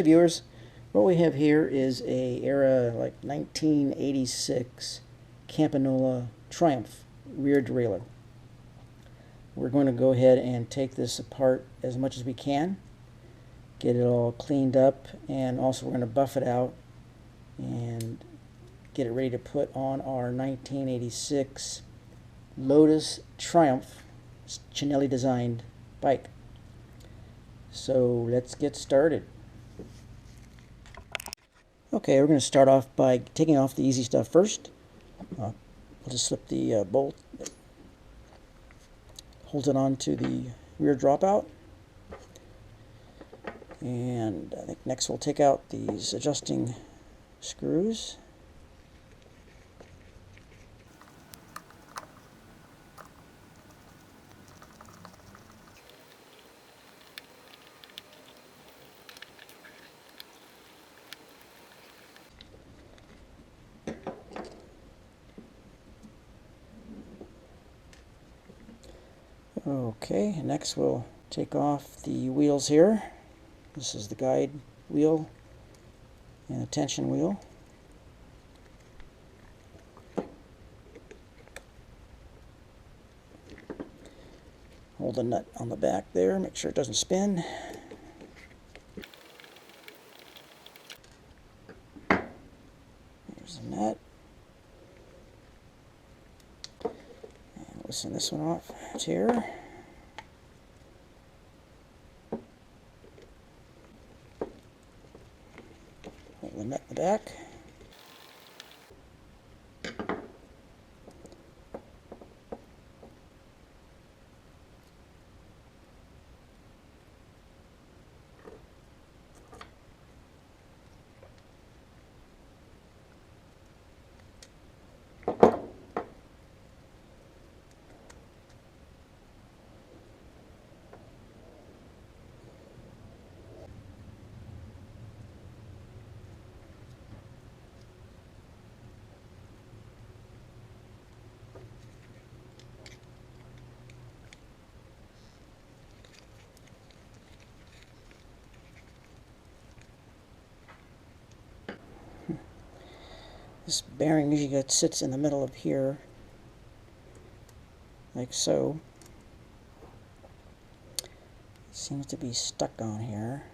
Hey viewers, what we have here is a era like 1986 Campagnolo Triomphe rear derailleur. We're going to go ahead and take this apart as much as we can, get it all cleaned up, and also we're going to buff it out and get it ready to put on our 1986 Lotus Triumph Cinelli designed bike. So let's get started. Okay, we're going to start off by taking off the easy stuff first. We'll just slip the bolt that holds it onto the rear dropout. And I think next we'll take out these adjusting screws. Okay, next we'll take off the wheels here. This is the guide wheel and the tension wheel. Hold the nut on the back there, make sure it doesn't spin. There's the nut. And loosen this one off. It's here. Hold the nut in the back. This bearing usually sits in the middle of here, like so. It seems to be stuck on here.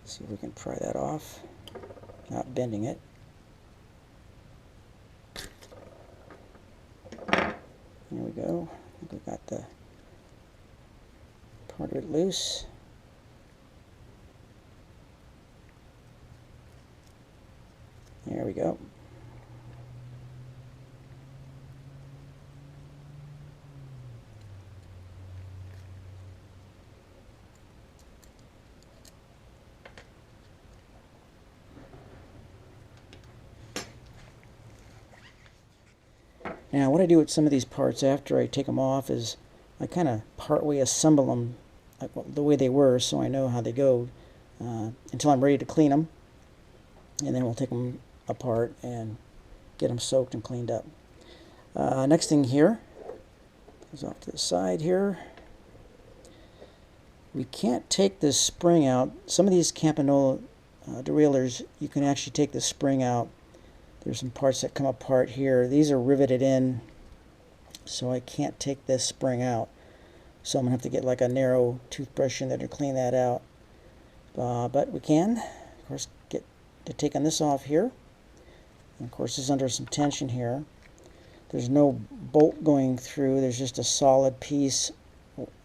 Let's see if we can pry that off, not bending it. There we go. I think we got the part of it loose. There we go. Now what I do with some of these parts after I take them off is I kind of partway assemble them like the way they were, so I know how they go until I'm ready to clean them, and then we'll take them apart and get them soaked and cleaned up. Next thing here is off to the side here. We can't take this spring out. Some of these Campagnolo derailleurs, you can actually take the spring out. There's some parts that come apart here. These are riveted in, so I can't take this spring out. So I'm going to have to get like a narrow toothbrush in there to clean that out. But we can, of course, get to taking this off here. And of course, this is under some tension here. There's no bolt going through. There's just a solid piece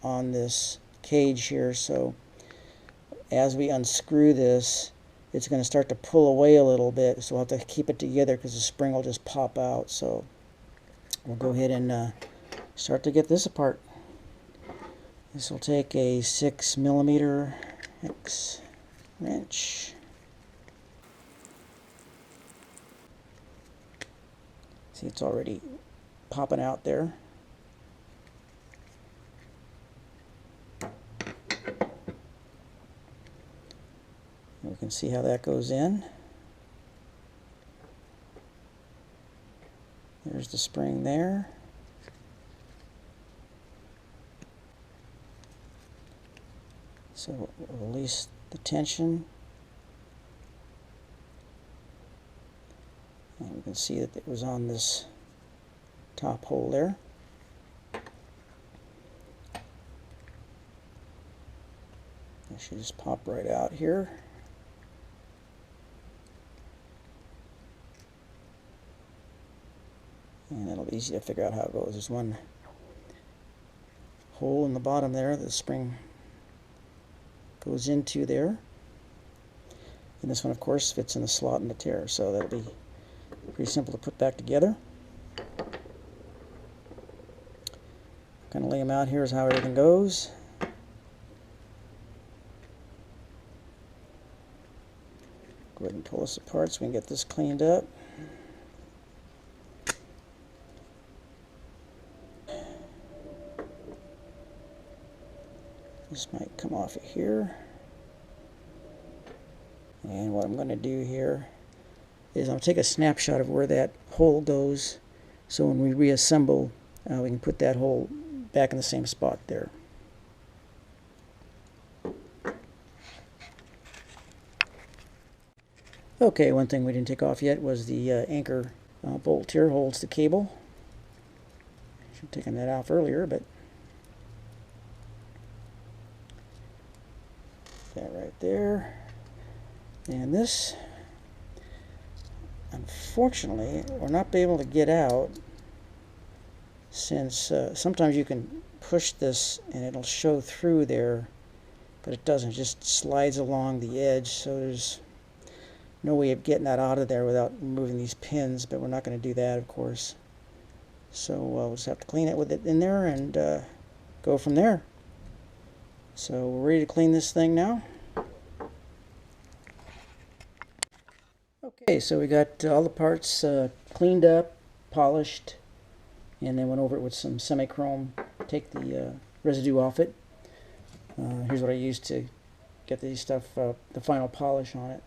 on this cage here. So as we unscrew this, it's going to start to pull away a little bit. So we'll have to keep it together because the spring will just pop out. So we'll go ahead and start to get this apart. This will take a 6mm X wrench. See, it's already popping out there. We can see how that goes in. There's the spring there. So we'll release the tension. And we can see that it was on this top hole there. It should just pop right out here. And it'll be easy to figure out how it goes. There's one hole in the bottom there that the spring goes into there. And this one, of course, fits in the slot in the tear. So that'll be pretty simple to put back together. Kind of lay them out here is how everything goes. Go ahead and pull this apart so we can get this cleaned up. This might come off of here. And what I'm going to do here is I'll take a snapshot of where that hole goes, so when we reassemble, we can put that hole back in the same spot there. Okay, one thing we didn't take off yet was the anchor bolt here, holds the cable. I should have taken that off earlier, but that right there. And this, unfortunately, we're not be able to get out, since sometimes you can push this and it'll show through there, but it doesn't. It just slides along the edge, so there's no way of getting that out of there without removing these pins, but we're not going to do that, of course. So we'll just have to clean it with it in there and go from there. So we're ready to clean this thing now. Okay, so we got all the parts cleaned up, polished, and then went over it with some semi-chrome. Take the residue off it. Here's what I used to get these stuff, the final polish on it.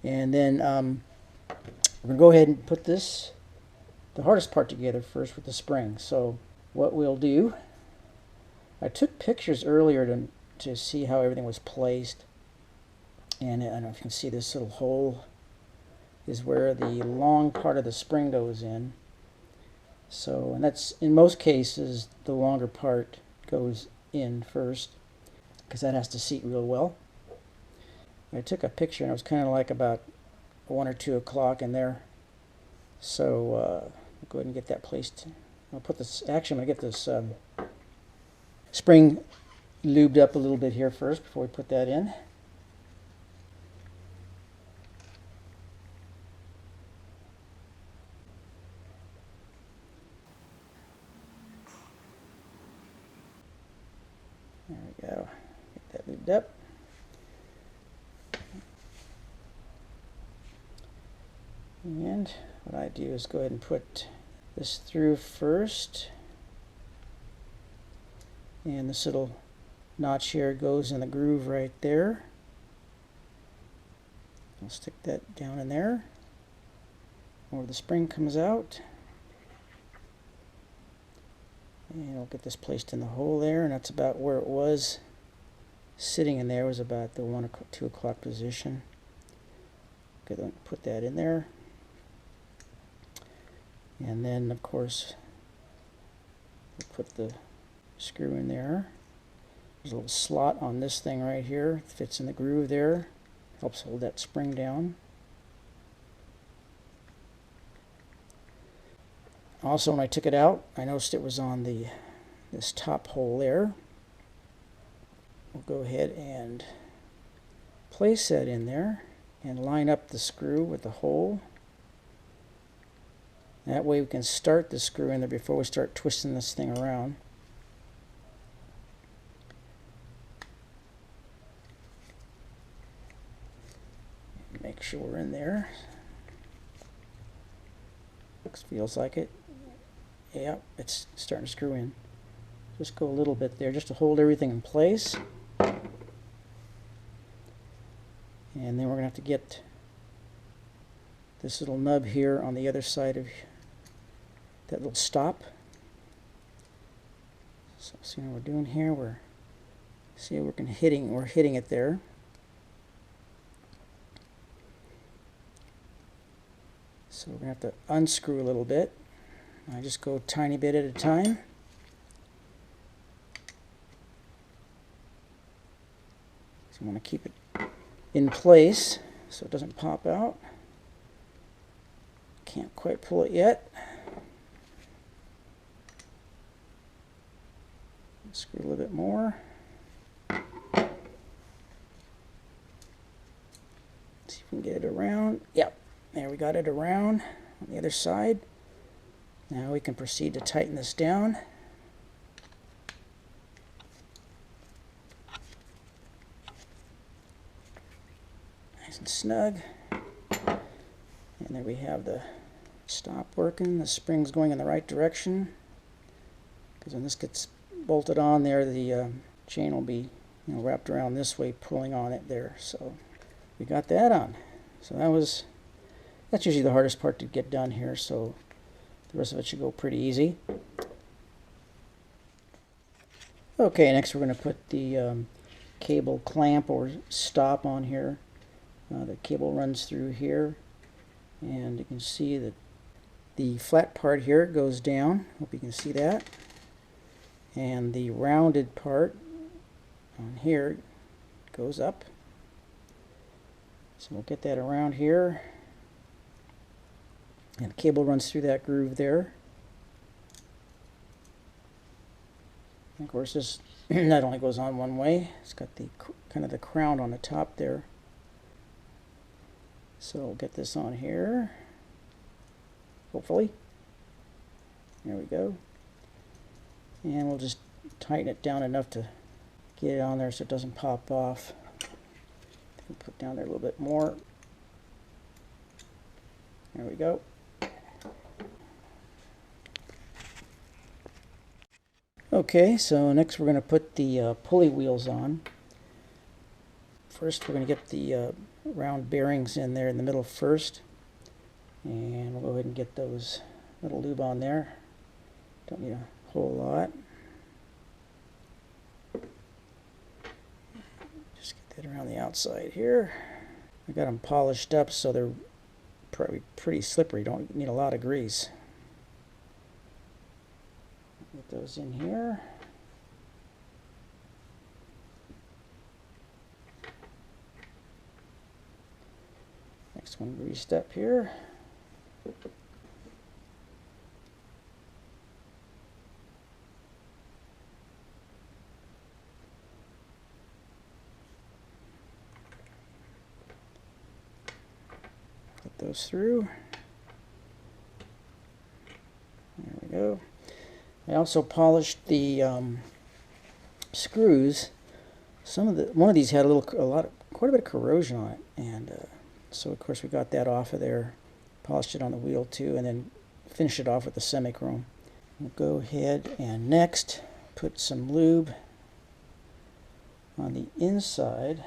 And then we're going to go ahead and put this, the hardest part, together first with the spring. So what we'll do, I took pictures earlier to see how everything was placed. And I don't know if you can see this little hole is where the long part of the spring goes in. So, and that's, in most cases, the longer part goes in first, because that has to seat real well. I took a picture, and it was kind of like about 1 or 2 o'clock in there. So, I'll go ahead and get that placed. I'll put this, actually I'm going to get this spring lubed up a little bit here first before we put that in. There we go. Get that lubed up. And what I do is go ahead and put this through first. And this little notch here goes in the groove right there. I'll stick that down in there where the spring comes out. And I'll get this placed in the hole there, and that's about where it was. Sitting in there was about the 1 or 2 o'clock position. Okay, put that in there. And then, of course, we'll put the screw in there. There's a little slot on this thing right here. It fits in the groove there. Helps hold that spring down. Also, when I took it out, I noticed it was on this top hole there. We'll go ahead and place that in there and line up the screw with the hole. That way we can start the screw in there before we start twisting this thing around. Make sure we're in there. Feels like it. Yeah, it's starting to screw in. Just go a little bit there just to hold everything in place. And then we're going to have to get this little nub here on the other side of that little stop. So see what we're doing here. We're hitting it there. So we're going to have to unscrew a little bit. I just go a tiny bit at a time. So I want to keep it in place so it doesn't pop out. Can't quite pull it yet. Screw a little bit more. See if we can get it around. Yep, there we got it around on the other side. Now we can proceed to tighten this down. Nice and snug. And there we have the stop working. The spring's going in the right direction. Because when this gets bolted on there, the chain will be wrapped around this way, pulling on it there. So we got that on. So that's usually the hardest part to get done here. So the rest of it should go pretty easy. Okay, next we're going to put the cable clamp or stop on here. The cable runs through here, and you can see that the flat part here goes down. Hope you can see that. And the rounded part on here goes up. So we'll get that around here. And the cable runs through that groove there. And of course this not only goes on one way, it's got the kind of the crown on the top there. So we'll get this on here, hopefully. There we go. And we'll just tighten it down enough to get it on there so it doesn't pop off. We'll put down there a little bit more. There we go. Okay, so next we're going to put the pulley wheels on. First we're going to get the round bearings in there in the middle first. And we'll go ahead and get those little lube on there. Don't need a whole lot. Just get that around the outside here. I got them polished up so they're probably pretty slippery. Don't need a lot of grease. Get those in here. Next one greased up here. Put those through. There we go. I also polished the screws. One of these had quite a bit of corrosion on it, and so of course we got that off of there. Polished it on the wheel too, and then finished it off with the semi-chrome. We'll go ahead and next put some lube on the inside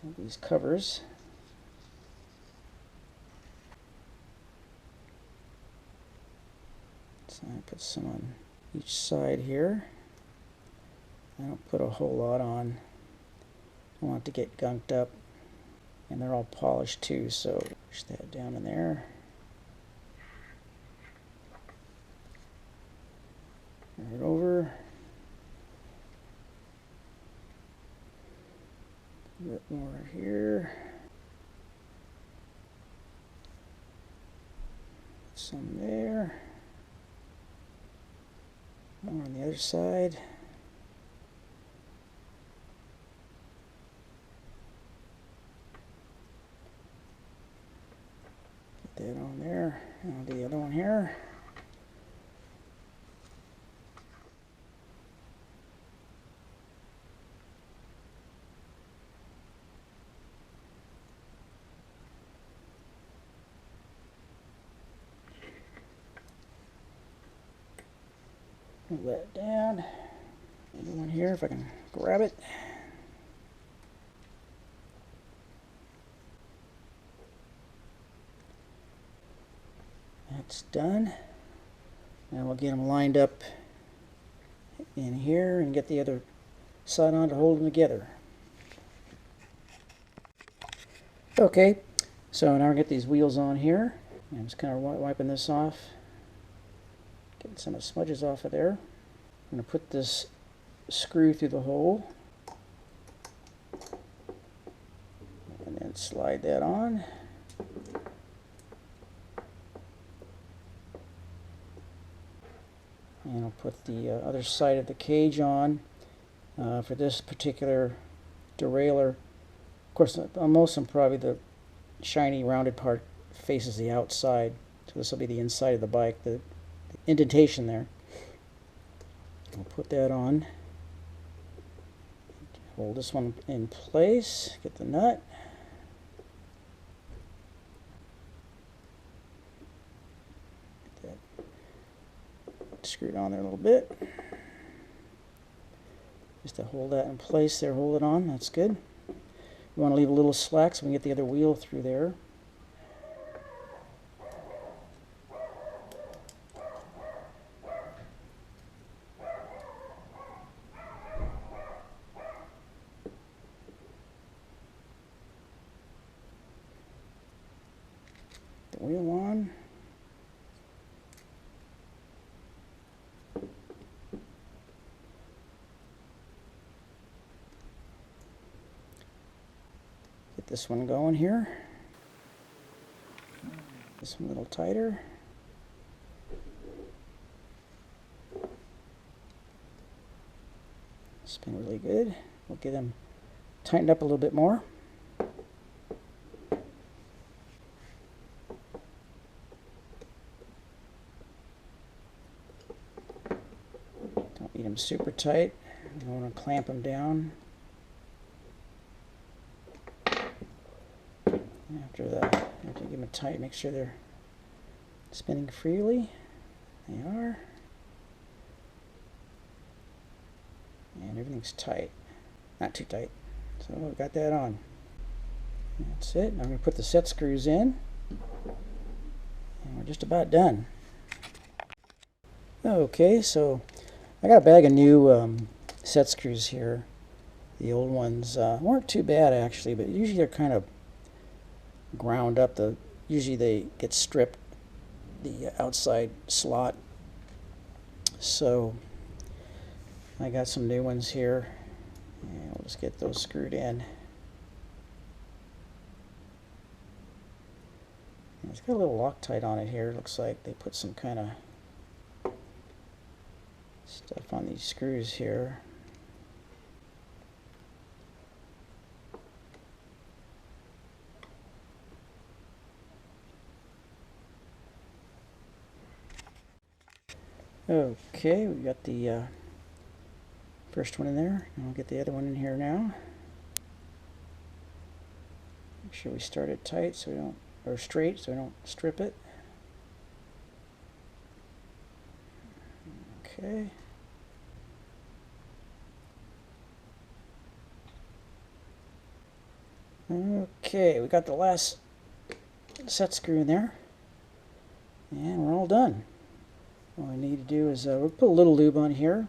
of these covers. So I put some on each side here. I don't put a whole lot on. I want it to get gunked up. And they're all polished too, so push that down in there. Turn it over. A bit more here. Some there. More on the other side. Put that on there. And I'll do the other one here. Move that down. Another one here if I can grab it. That's done. Now we'll get them lined up in here and get the other side on to hold them together. Okay, So now we're going to get these wheels on here. I'm just kind of wiping this off, getting some of the smudges off of there. I'm going to put this screw through the hole and then slide that on. And I'll put the other side of the cage on for this particular derailleur. Of course, on most of them, probably the shiny rounded part faces the outside, so this will be the inside of the bike, the indentation there. I'll put that on. Hold this one in place, get the nut. Get that screwed on there a little bit. Just to hold that in place there, hold it on, that's good. We want to leave a little slack so we can get the other wheel through there. The wheel on. Get this one going here. This one a little tighter. Spin really good. We'll get them tightened up a little bit more. Don't need them super tight. You don't want to clamp them down. After you give them a tight, make sure they're spinning freely. They are. And everything's tight. Not too tight. So we've got that on. That's it. Now I'm going to put the set screws in. And we're just about done. Okay, so I got a bag of new set screws here. The old ones weren't too bad actually, but usually they're kind of ground up. Usually they get stripped, the outside slot. So I got some new ones here, and we'll just get those screwed in. And it's got a little Loctite on it here. It looks like they put some kind of stuff on these screws here. Okay, we got the first one in there, and we'll get the other one in here now. Make sure we start it tight so we don't, or straight so we don't strip it. Okay. Okay, we got the last set screw in there, and we're all done. All we need to do is we'll put a little lube on here,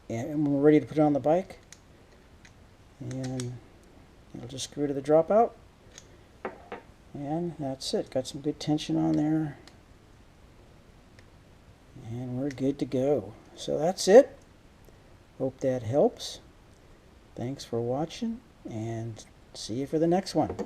and when we're ready to put it on the bike, and we'll just screw to the dropout, and that's it. Got some good tension on there, and we're good to go. So that's it. Hope that helps. Thanks for watching, and see you for the next one.